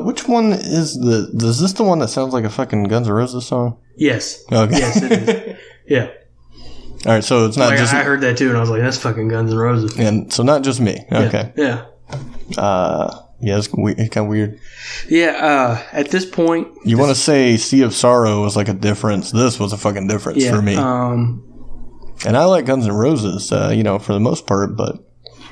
Which one is is this the one that sounds like a fucking Guns N' Roses song? Yes. Okay. Yes, it is. Yeah. All right, so it's not like, just... I heard that too, and I was like, that's fucking Guns N' Roses. And so not just me. Okay. Yeah. Yeah, it's kind of weird. Yeah, at this point... You want to say Sea of Sorrow was like a difference. This was a fucking difference for me. And I like Guns N' Roses, for the most part, but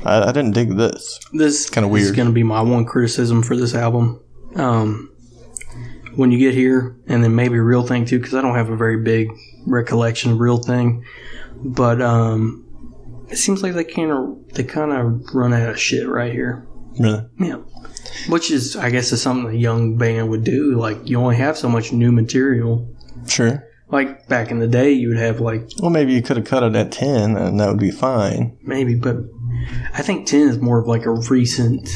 I didn't dig this. This kind of weird. This is going to be my one criticism for this album. When you get here, and then maybe Real Thing too, because I don't have a very big recollection of Real Thing, but it seems like they kind of run out of shit right here. Really? Yeah. Which is, I guess, is something a young band would do. Like, you only have so much new material. Sure. Like, back in the day, you would have, like... Well, maybe you could have cut it at 10, and that would be fine. Maybe, but I think 10 is more of, like, a recent...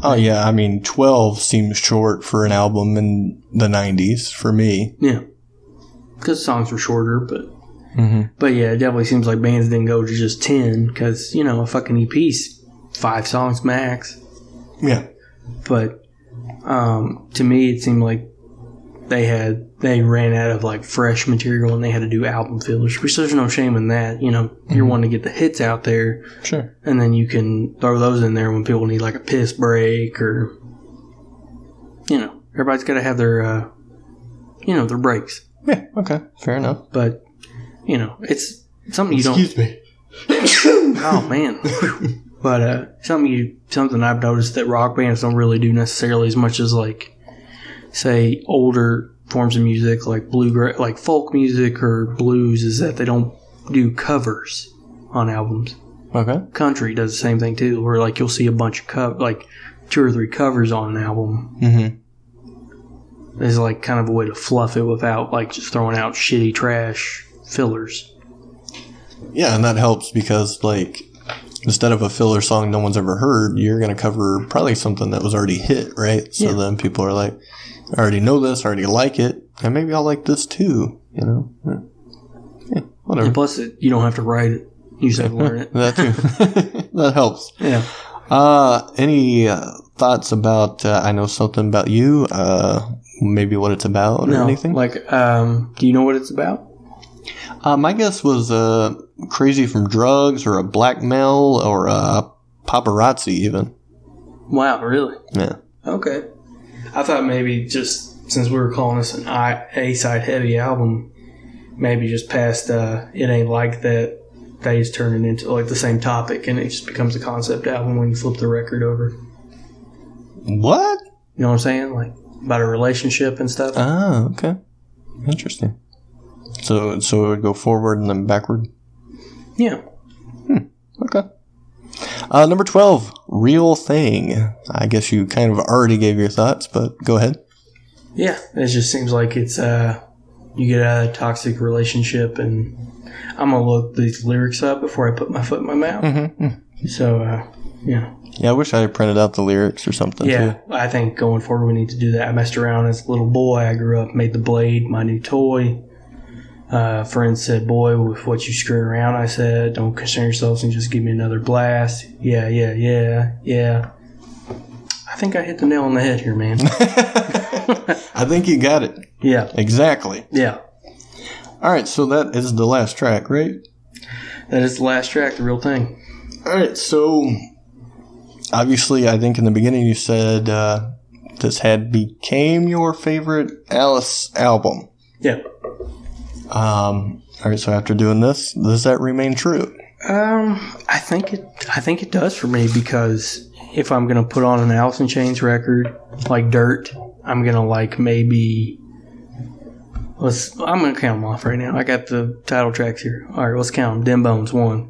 Oh, yeah. I mean, 12 seems short for an album in the 90s, for me. Yeah. Because songs were shorter, but... Mm-hmm. But, yeah, it definitely seems like bands didn't go to just 10, because, a fucking EP's 5 songs max. Yeah. But to me, it seemed like they ran out of like fresh material and they had to do album fillers. Which there's no shame in that. You're wanting to get the hits out there. Sure. And then you can throw those in there when people need like a piss break or, everybody's got to have their, their breaks. Yeah. Okay. Fair enough. But, it's something you don't. Excuse me. Oh, man. But something I've noticed that rock bands don't really do necessarily as much as like, say, older forms of music like bluegrass, like folk music or blues, is that they don't do covers on albums. Okay. Country does the same thing too, where like you'll see a bunch of like 2 or 3 covers on an album. Mm-hmm. It's like kind of a way to fluff it without like just throwing out shitty trash fillers. Yeah, and that helps because like instead of a filler song no one's ever heard, you're going to cover probably something that was already hit, right? So then people are like, I already know this, I already like it, and maybe I'll like this too, you know? Yeah, whatever. And plus, you don't have to write it. You just have to learn it. That too. That helps. Yeah. Any thoughts about, I know something about you, maybe what it's about or anything? Like, do you know what it's about? My guess was crazy from drugs or a blackmail or a paparazzi even. Wow, really? Yeah. Okay. I thought maybe just since we were calling this an A-side heavy album, maybe just past It Ain't Like That, they just turn it into like the same topic and it just becomes a concept album when you flip the record over. What? You know what I'm saying? Like about a relationship and stuff. Oh, okay. Interesting. So it would go forward and then backward? Yeah. Okay. Number 12, Real Thing. I guess you kind of already gave your thoughts, but go ahead. Yeah, it just seems like it's you get out of a toxic relationship, and I'm gonna look these lyrics up before I put my foot in my mouth. Mm-hmm. So, yeah. Yeah, I wish I had printed out the lyrics or something. Yeah, too. I think going forward we need to do that. I messed around as a little boy. I grew up, made the blade my new toy. Friends said, boy, with what you screwing around, I said, don't concern yourselves and just give me another blast. Yeah. I think I hit the nail on the head here, man. I think you got it. Yeah. Exactly. Yeah. All right, so that is the last track, right? That is the last track, The Real Thing. All right, so obviously I think in the beginning you said this had became your favorite Alice album. Yeah. All right, so after doing this, does that remain true? I think it does for me because if I'm gonna put on an Alice in Chains record like Dirt, I'm gonna like maybe I'm gonna count them off right now. I got the title tracks here. All right, let's count them. Dim Bones 1,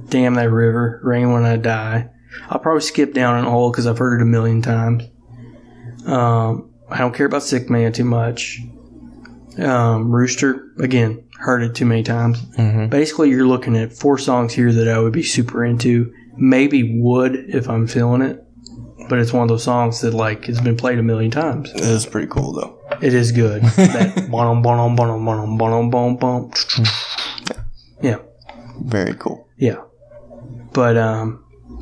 Damn That River, Rain When I Die. I'll probably skip Down in a Hole because I've heard it a million times. I don't care about Sick Man too much. Rooster, again, heard it too many times. Mm-hmm. Basically, you're looking at 4 songs here that I would be super into. Maybe would if I'm feeling it. But it's one of those songs that, like, has been played a million times. It is pretty cool, though. It is good. That bom bom bom bom bom bom bom. Yeah. Very cool. Yeah. But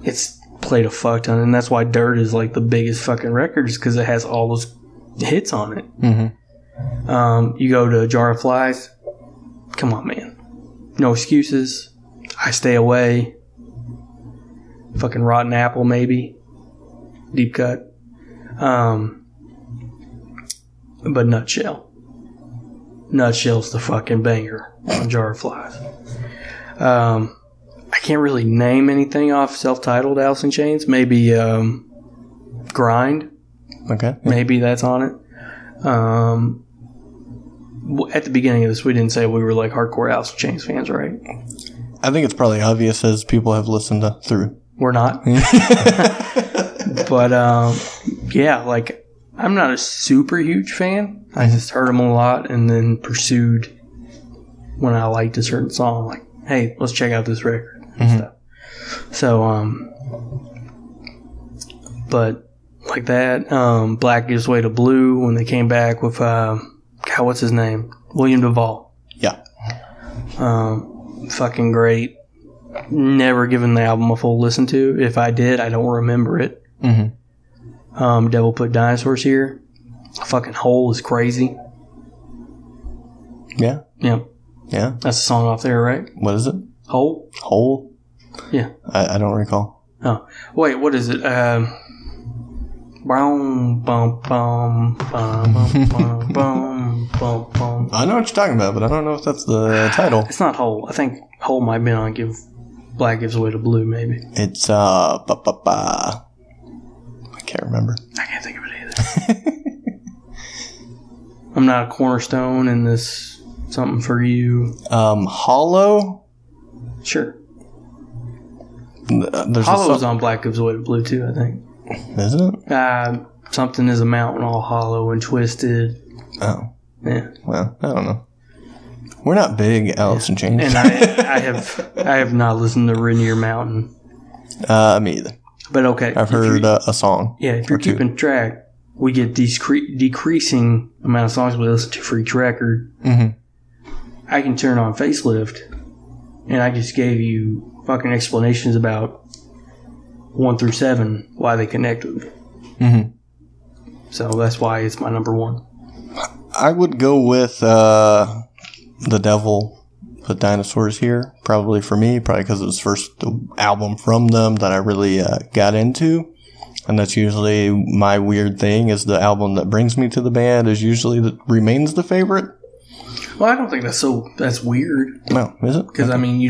it's played a fuck ton, and that's why Dirt is, like, the biggest fucking record, is because it has all those hits on it. Mm-hmm. You go to Jar of Flies. Come on, man. No Excuses. I Stay Away. Fucking Rotten Apple, maybe. Deep Cut. But Nutshell. Nutshell's the fucking banger on Jar of Flies. I can't really name anything off self-titled Alice in Chains. Maybe Grind. Okay. Maybe that's on it. At the beginning of this, we didn't say we were like hardcore Alice in Chains fans, right? I think it's probably obvious as people have listened through. We're not. But, yeah, like, I'm not a super huge fan. I just heard them a lot and then pursued when I liked a certain song. Like, hey, let's check out this record and stuff. So, but like that, Black Gives Way to Blue when they came back with, God, what's his name? William Duvall. Yeah. Fucking great. Never given the album a full listen to. If I did, I don't remember it. Mm-hmm. Devil Put Dinosaurs Here. Fucking Hole is crazy. Yeah. Yeah. Yeah. That's a song off there, right? What is it? Hole? Hole? Yeah. I don't recall. Oh. Wait, what is it? Boom, bum, bum, bum, bum, bum, bum, bum. I know what you're talking about, but I don't know if that's the title. It's not Hole. I think Hole might have been on Give Black Gives Way to Blue, maybe. It's, I can't remember. I can't think of it either. I'm Not a Cornerstone in this Something for You. Hollow? Sure. There's Hollow's on Black Gives Way to Blue, too, I think. Isn't it? Something is a mountain all hollow and twisted. Oh. Yeah. Well, I don't know. We're not big Alice in Chains. And I have not listened to Rainier Mountain. Me either. But okay. I've heard a song. Yeah, if you're keeping track, we get decreasing amount of songs we listen to for each record. Mm-hmm. I can turn on Facelift, and I just gave you fucking explanations about 1 through 7, why they connect with me. Mm-hmm. So that's why it's my number 1. I would go with The Devil Put Dinosaurs Here, probably for me, probably because it was the first album from them that I really got into. And that's usually my weird thing, is the album that brings me to the band is usually remains the favorite. Well, I don't think that's weird. No, is it? Because, I mean, you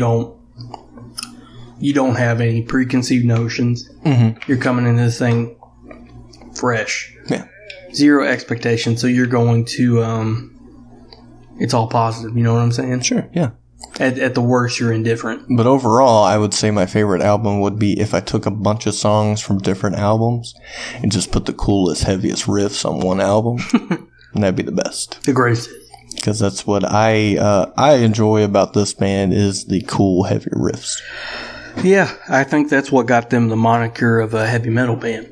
don't have any preconceived notions. Mm-hmm. You're coming into this thing fresh. Yeah. Zero expectations, so you're going to, it's all positive, you know what I'm saying? Sure, yeah. At the worst, you're indifferent. But overall, I would say my favorite album would be if I took a bunch of songs from different albums and just put the coolest, heaviest riffs on one album, and that'd be the best. The greatest. Because that's what I enjoy about this band is the cool, heavy riffs. Yeah, I think that's what got them the moniker of a heavy metal band.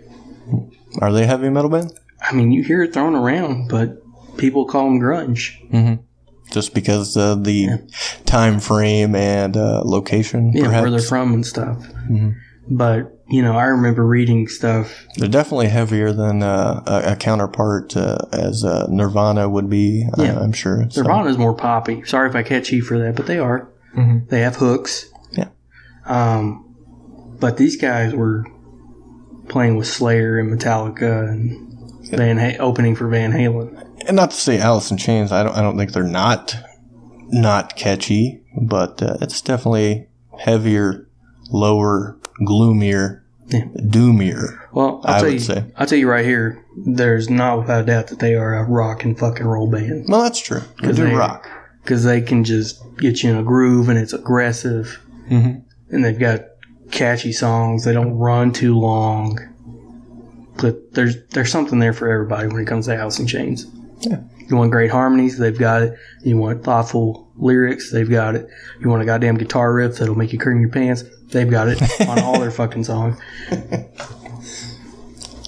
Are they a heavy metal band? I mean, you hear it thrown around, but people call them grunge. Mm-hmm. Just because of the time frame and location, perhaps? Where they're from and stuff. Mm-hmm. But, I remember reading stuff. They're definitely heavier than a counterpart as Nirvana would be, I'm sure. Nirvana's more poppy. Sorry if I catch you for that, but they are. Mm-hmm. They have hooks. Yeah. But these guys were playing with Slayer and Metallica and opening for Van Halen. And not to say Alice in Chains, I don't think they're not catchy, but it's definitely heavier, lower, gloomier, doomier. Well, I'll tell you right here, there's not without a doubt that they are a rock and fucking roll band. Well, that's true. They do rock. Because they can just get you in a groove and it's aggressive. Mm-hmm. And they've got catchy songs. They don't run too long. But there's something there for everybody when it comes to Alice in Chains. Yeah. You want great harmonies? They've got it. You want thoughtful lyrics? They've got it. You want a goddamn guitar riff that'll make you cream your pants? They've got it on all their fucking songs.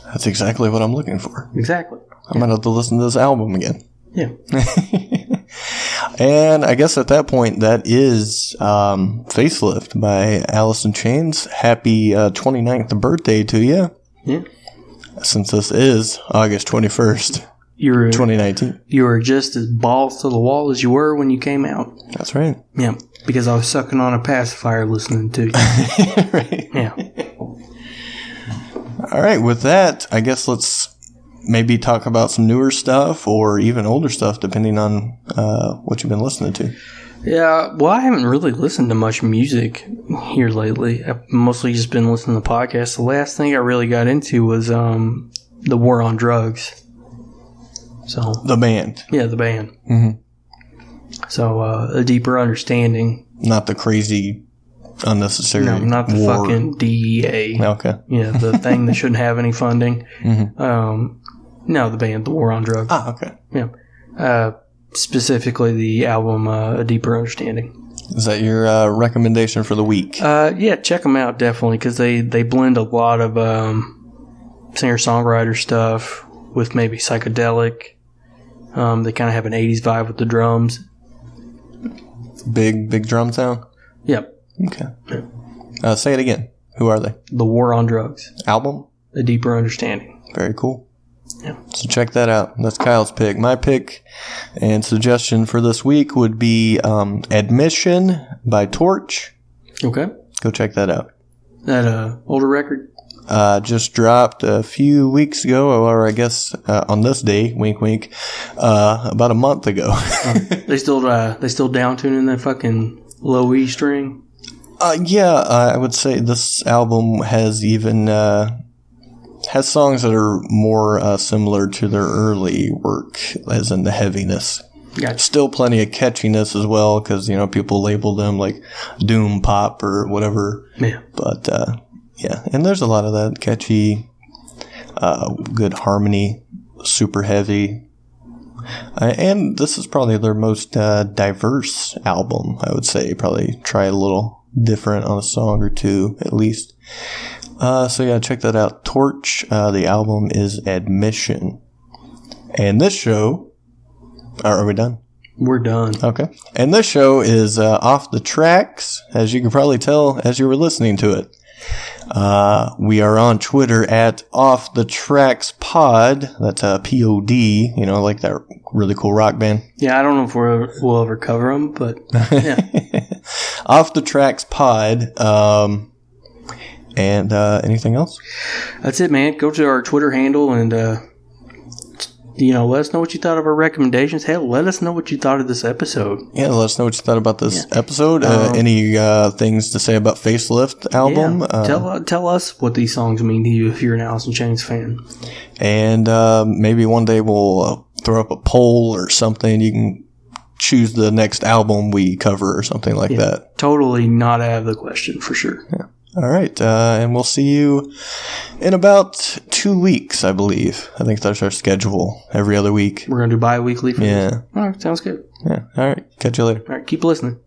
That's exactly what I'm looking for. Exactly. I might have to listen to this album again. Yeah. And I guess at that point, that is Facelift by Alice in Chains. Happy 29th birthday to you. Yeah. Since this is August 21st. 2019. You were just as balls to the wall as you were when you came out. That's right. Yeah, because I was sucking on a pacifier listening to you. Right. Yeah. All right, with that, I guess let's maybe talk about some newer stuff or even older stuff, depending on what you've been listening to. Yeah, well, I haven't really listened to much music here lately. I've mostly just been listening to podcasts. The last thing I really got into was The War on Drugs. So the band. Yeah, the band. Mm-hmm. So A Deeper Understanding. Not the crazy, unnecessary No, not the war. fucking DEA. Okay. Yeah, the thing that shouldn't have any funding. Mm-hmm. No, the band, The War on Drugs. Ah, okay. Yeah. Specifically the album A Deeper Understanding. Is that your recommendation for the week? Yeah, check them out, definitely, because they blend a lot of singer-songwriter stuff with maybe psychedelic. They kind of have an 80s vibe with the drums. Big drum sound? Yep. Okay. Say it again. Who are they? The War on Drugs. Album? A Deeper Understanding. Very cool. Yeah. So check that out. That's Kyle's pick. My pick and suggestion for this week would be Admission by Torch. Okay. Go check that out. That older record? Just dropped a few weeks ago, or I guess on this day, wink wink, about a month ago. They still down tuning that fucking low E string? I would say this album has even has songs that are more similar to their early work, as in the heaviness. Gotcha. Still plenty of catchiness as well, because people label them like doom pop or whatever. Yeah. But and there's a lot of that catchy, good harmony, super heavy. And this is probably their most diverse album, I would say. Probably try a little different on a song or two, at least. Check that out. Torch, the album is Admission. And this show... Are we done? We're done. Okay. And this show is Off the Tracks, as you can probably tell as you were listening to it. We are on Twitter at Off the Tracks Pod. That's P-O-D, like that really cool rock band. Yeah, I don't know if we'll ever cover them, but yeah. Off the Tracks Pod. And anything else? That's it, man. Go to our Twitter handle and, let us know what you thought of our recommendations. Hell, let us know what you thought of this episode. Yeah, let us know what you thought about this episode. Any things to say about Facelift album? Yeah. Tell us what these songs mean to you if you're an Alice in Chains fan. And maybe one day we'll throw up a poll or something. You can choose the next album we cover or something like that. Totally not out of the question, for sure. Yeah. All right, and we'll see you in about 2 weeks, I believe. I think that's our schedule, every other week. We're going to do bi-weekly for this? Yeah. All right, sounds good. Yeah, all right. Catch you later. All right, keep listening.